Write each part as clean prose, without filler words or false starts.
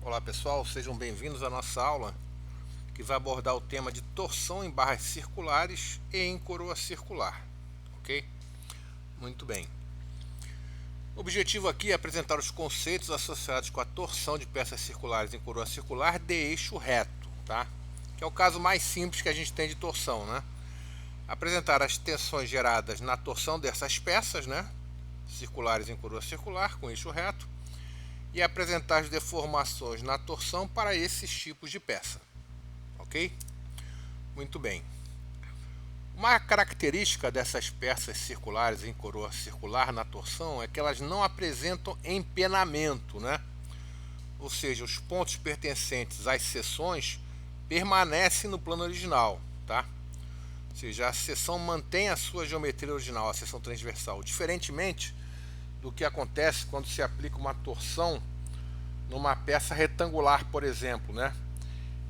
Olá pessoal, sejam bem-vindos à nossa aula que vai abordar o tema de torção em barras circulares e em coroa circular, ok? Muito bem. O objetivo aqui é apresentar os conceitos associados com a torção de peças circulares em coroa circular de eixo reto, tá? Que é o caso mais simples que a gente tem de torção, né? Apresentar as tensões geradas na torção dessas peças, né? Circulares em coroa circular com eixo reto, e apresentar as deformações na torção para esses tipos de peça. Ok? Muito bem. Uma característica dessas peças circulares em coroa circular na torção é que elas não apresentam empenamento, né? Ou seja, os pontos pertencentes às seções permanecem no plano original, tá? Ou seja, a seção mantém a sua geometria original, a seção transversal, diferentemente do que acontece quando se aplica uma torção numa peça retangular, por exemplo, né?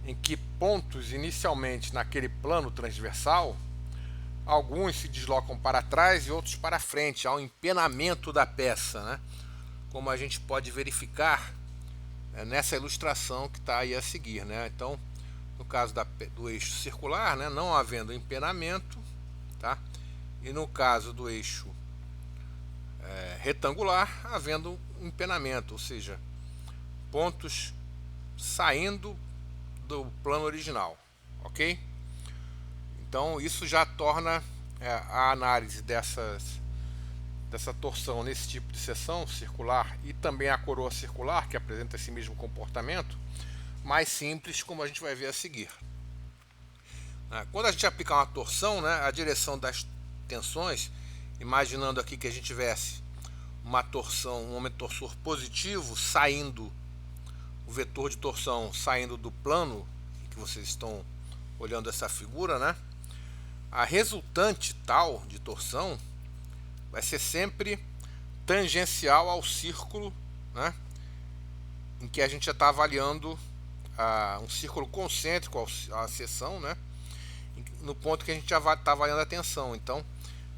Em que pontos inicialmente naquele plano transversal, alguns se deslocam para trás e outros para frente, há um empenamento da peça, né? Como a gente pode verificar nessa ilustração que está aí a seguir, né? Então, no caso do eixo circular, né, não havendo empenamento, tá? E no caso do eixo retangular, havendo um empenamento, ou seja, pontos saindo do plano original, ok? Então isso já torna a análise dessa torção nesse tipo de seção circular e também a coroa circular, que apresenta esse mesmo comportamento, mais simples, como a gente vai ver a seguir. Quando a gente aplicar uma torção, né, a direção das tensões, imaginando aqui que a gente tivesse uma torção, um momento torsor positivo saindo, o vetor de torção saindo do plano que vocês estão olhando essa figura, né? A resultante tal de torção vai ser sempre tangencial ao círculo, né? Em que a gente já está avaliando um círculo concêntrico à seção, né? No ponto que a gente já está avaliando a tensão. Então,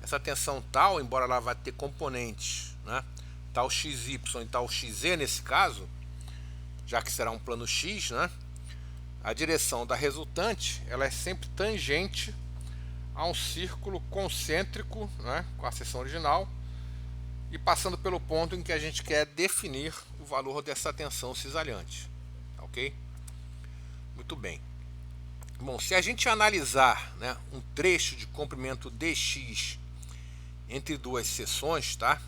essa tensão tal, embora ela vá ter componentes, né? Tal XY e tal XZ nesse caso, já que será um plano X, né? A direção da resultante ela é sempre tangente a um círculo concêntrico, né, com a seção original, e passando pelo ponto em que a gente quer definir o valor dessa tensão cisalhante. Ok? Muito bem. Bom, se a gente analisar, né, um trecho de comprimento dx entre duas seções, tá?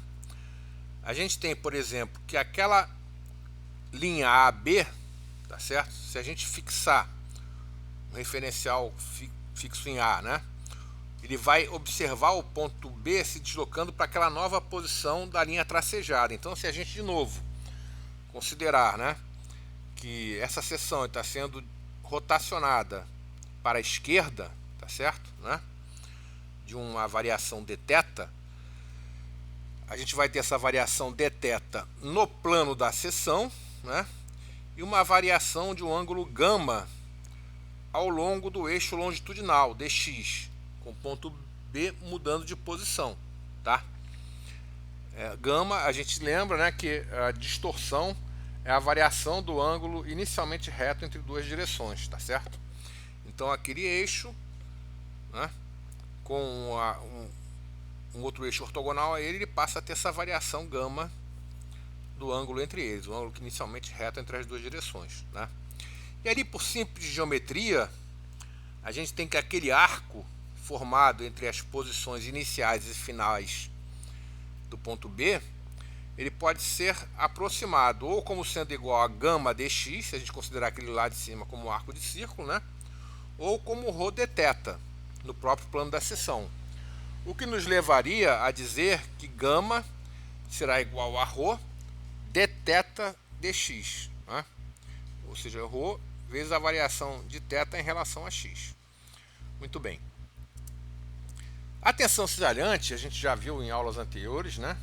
A gente tem, por exemplo, que aquela linha AB, tá certo? Se a gente fixar um referencial fixo em A, né? Ele vai observar o ponto B se deslocando para aquela nova posição da linha tracejada. Então, se a gente de novo considerar, né, que essa seção está sendo rotacionada para a esquerda, tá certo, né, de uma variação dθ, a gente vai ter essa variação dθ no plano da seção, né, e uma variação de um ângulo gama ao longo do eixo longitudinal dx, com o ponto B mudando de posição, tá? Gama, a gente lembra, né, que a distorção é a variação do ângulo inicialmente reto entre duas direções, tá certo? Então aquele eixo, né, com um outro eixo ortogonal a ele passa a ter essa variação gama do ângulo entre eles, o ângulo que inicialmente reto entre as duas direções, né? E ali, por simples geometria, a gente tem que aquele arco formado entre as posições iniciais e finais do ponto B, ele pode ser aproximado ou como sendo igual a gama dx, se a gente considerar aquele lá de cima como um arco de círculo, né? Ou como ρ dθ, no próprio plano da seção. O que nos levaria a dizer que gama será igual a ρ dθ dx, né? Ou seja, ρ vezes a variação de θ em relação a x. Muito bem. A tensão cisalhante, a gente já viu em aulas anteriores, né,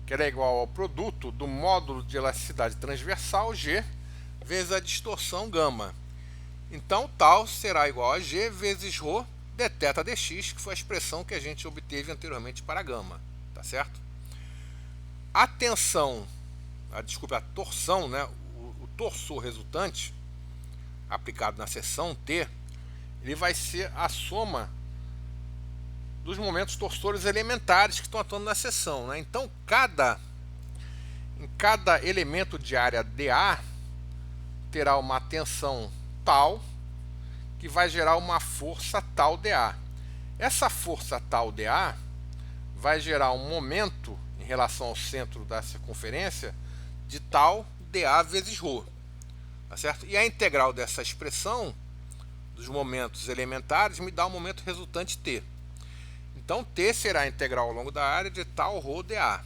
que ela é igual ao produto do módulo de elasticidade transversal G vezes a distorção gama. Então, tal será igual a G vezes ρ dθ dx, que foi a expressão que a gente obteve anteriormente para gama, tá certo? A tensão, a torção, né, o torsor resultante, aplicado na seção T, ele vai ser a soma dos momentos torsores elementares que estão atuando na seção, né? Então, em cada elemento de área dA terá uma tensão tal, que vai gerar uma força tal dA. Essa força tal dA vai gerar um momento em relação ao centro da circunferência de tal dA vezes ρ, tá certo? E a integral dessa expressão dos momentos elementares me dá o momento resultante T. Então, T será a integral ao longo da área de tal ρ dA.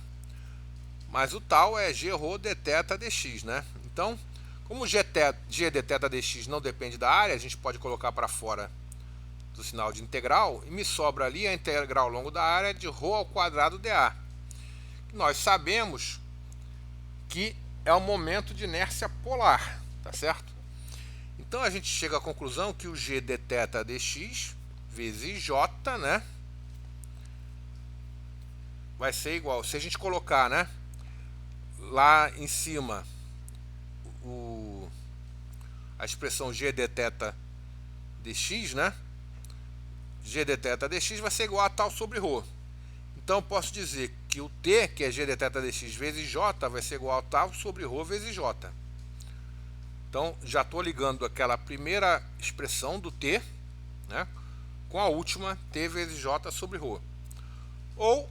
Mas o tal é g ρ d θ dx, né? Então, como g d θ dx não depende da área, a gente pode colocar para fora do sinal de integral e me sobra ali a integral ao longo da área de ρ ao quadrado dA. Nós sabemos que é o momento de inércia polar, tá certo? Então a gente chega à conclusão que o g d θ dx vezes j, né, vai ser igual, se a gente colocar, né, lá em cima a expressão g d θ dx, né, g d θ dx vai ser igual a tal sobre ρ. Então eu posso dizer que o t, que é g d θ dx vezes j, vai ser igual a tal sobre ρ vezes j. Então já estou ligando aquela primeira expressão do t, né, com a última t vezes j sobre ρ. Ou,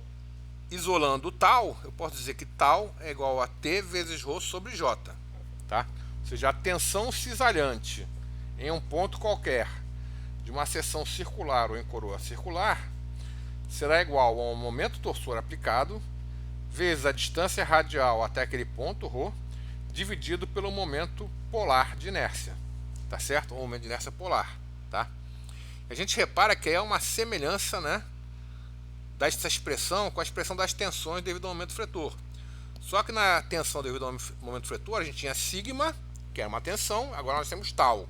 isolando o tal, eu posso dizer que tal é igual a t vezes ρ sobre j. Tá? Ou seja, a tensão cisalhante em um ponto qualquer de uma seção circular ou em coroa circular será igual ao momento torsor aplicado vezes a distância radial até aquele ponto, ρ, dividido pelo momento polar de inércia. Tá certo? Ou momento de inércia polar. Tá? A gente repara que é uma semelhança, né, dessa expressão com a expressão das tensões devido ao momento fretor. Só que na tensão devido ao momento fretor a gente tinha sigma, que era uma tensão, agora nós temos tal.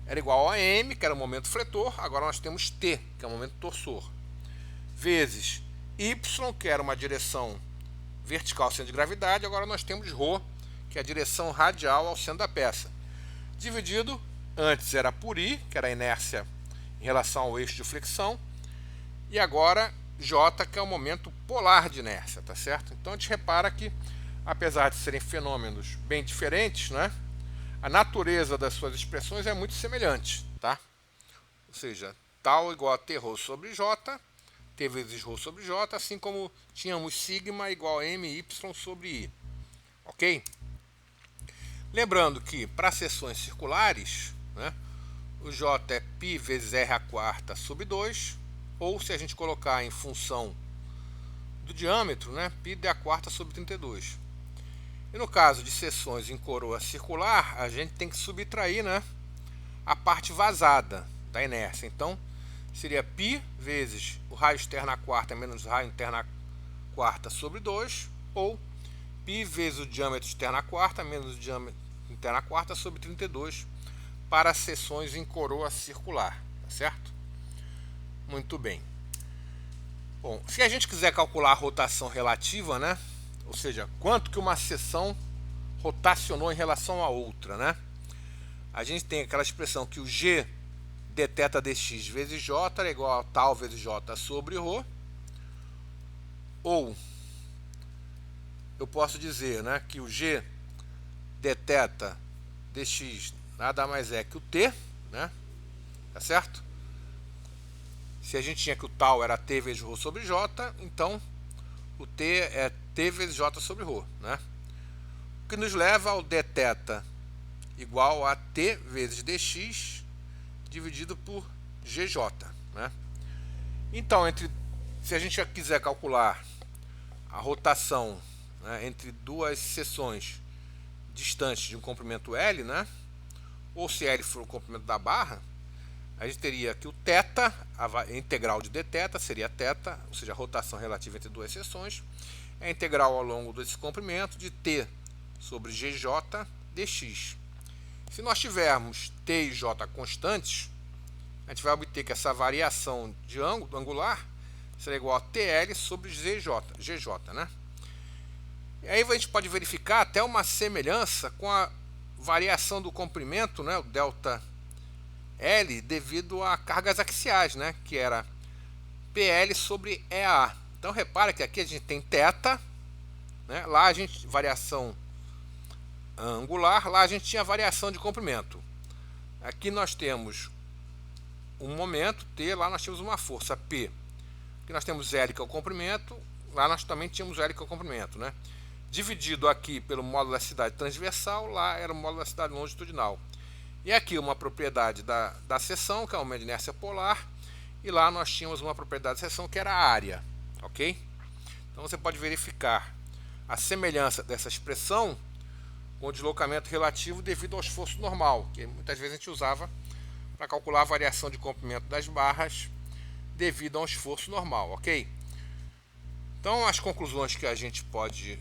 Era igual a m, que era o momento fretor, agora nós temos t, que é o momento torsor, vezes y, que era uma direção vertical ao centro de gravidade, agora nós temos ρ, que é a direção radial ao centro da peça, dividido, antes era por i, que era a inércia em relação ao eixo de flexão, e agora j, que é o momento polar de inércia, tá certo? Então a gente repara que, apesar de serem fenômenos bem diferentes, né, a natureza das suas expressões é muito semelhante, tá? Ou seja, tal igual a t ρ sobre j, t vezes ρ sobre j, assim como tínhamos sigma igual a my sobre i, ok? Lembrando que para seções circulares, né, o j é π vezes r a quarta sobre 2, ou se a gente colocar em função do diâmetro, né, π d a quarta sobre 32. E no caso de seções em coroa circular, a gente tem que subtrair, né, a parte vazada da inércia. Então, seria π vezes o raio externo à quarta menos o raio interno à quarta sobre 2, ou π vezes o diâmetro externo à quarta menos o diâmetro interno à quarta sobre 32 para seções em coroa circular, tá certo? Muito bem. Bom, se a gente quiser calcular a rotação relativa, né, ou seja, quanto que uma seção rotacionou em relação à outra, né, a gente tem aquela expressão que o g d θ dx vezes j é igual a tal vezes j sobre ρ, ou eu posso dizer, né, que o g d θ dx nada mais é que o t, né, tá certo? Se a gente tinha que o tal era t vezes ρ sobre j, então o t é t vezes j sobre ρ, né? O que nos leva ao dθ igual a t vezes dx dividido por gj, né? Então, se a gente quiser calcular a rotação, né, entre duas seções distantes de um comprimento L, né, ou se L for o comprimento da barra, a gente teria que o θ, a integral de dθ seria θ, ou seja, a rotação relativa entre duas seções, é a integral ao longo desse comprimento de t sobre gj dx. Se nós tivermos t e j constantes, a gente vai obter que essa variação de ângulo angular será igual a tl sobre gj, né? E aí a gente pode verificar até uma semelhança com a variação do comprimento, né, o delta L, devido a cargas axiais, né, que era PL sobre EA. Então repara que aqui a gente tem θ, né, lá a gente variação angular, lá a gente tinha variação de comprimento. Aqui nós temos um momento T, lá nós tínhamos uma força P. Aqui nós temos L, que é o comprimento, lá nós também tínhamos L, que é o comprimento, né? Dividido aqui pelo módulo da elasticidade transversal, lá era o módulo da elasticidade longitudinal. E aqui uma propriedade da seção, que é o aumento de inércia polar, e lá nós tínhamos uma propriedade da seção, que era a área, ok? Então você pode verificar a semelhança dessa expressão com o deslocamento relativo devido ao esforço normal, que muitas vezes a gente usava para calcular a variação de comprimento das barras devido a um esforço normal, ok? Então as conclusões que a gente pode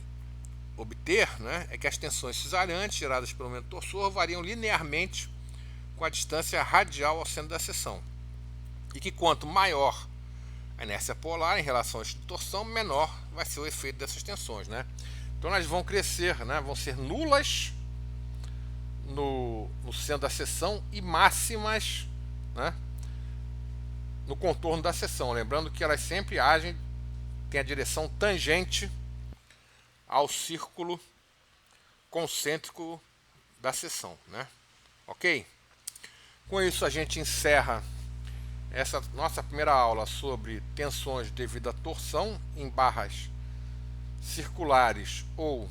obter, né, é que as tensões cesariantes geradas pelo momento torsor variam linearmente com a distância radial ao centro da seção, e que quanto maior a inércia polar em relação à eixo de torção, menor vai ser o efeito dessas tensões, né? Então elas vão crescer, né, vão ser nulas no centro da seção e máximas, né, no contorno da seção. Lembrando que elas sempre agem, tem a direção tangente ao círculo concêntrico da seção, né? Ok? Com isso a gente encerra essa nossa primeira aula sobre tensões devido à torção em barras circulares ou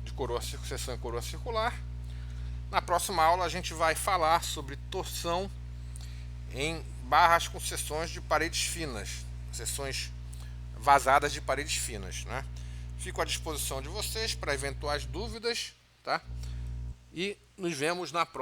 de seção em coroa circular. Na próxima aula a gente vai falar sobre torção em barras com seções de paredes finas, seções vazadas de paredes finas, né? Fico à disposição de vocês para eventuais dúvidas, tá? E nos vemos na próxima.